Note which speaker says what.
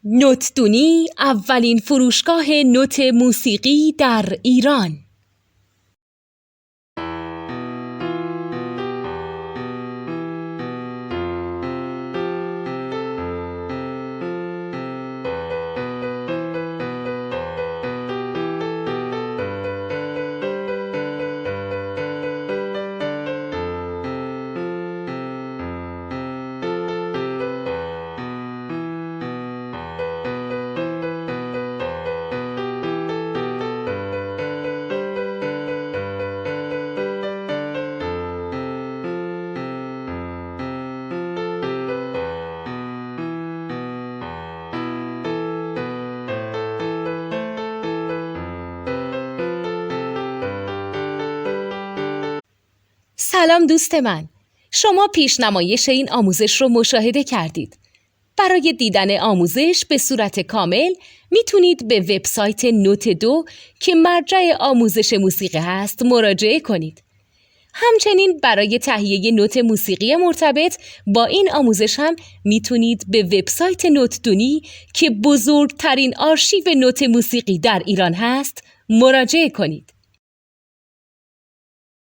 Speaker 1: نوتدونی اولین فروشگاه نوت موسیقی در ایران. سلام دوست من، شما پیشنمایش این آموزش رو مشاهده کردید. برای دیدن آموزش به صورت کامل میتونید به وبسایت نوت2 که مرجع آموزش موسیقی هست مراجعه کنید. همچنین برای تهیه نوت موسیقی مرتبط با این آموزش هم میتونید به وبسایت نوتدونی که بزرگترین آرشیو نوت موسیقی در ایران هست مراجعه کنید.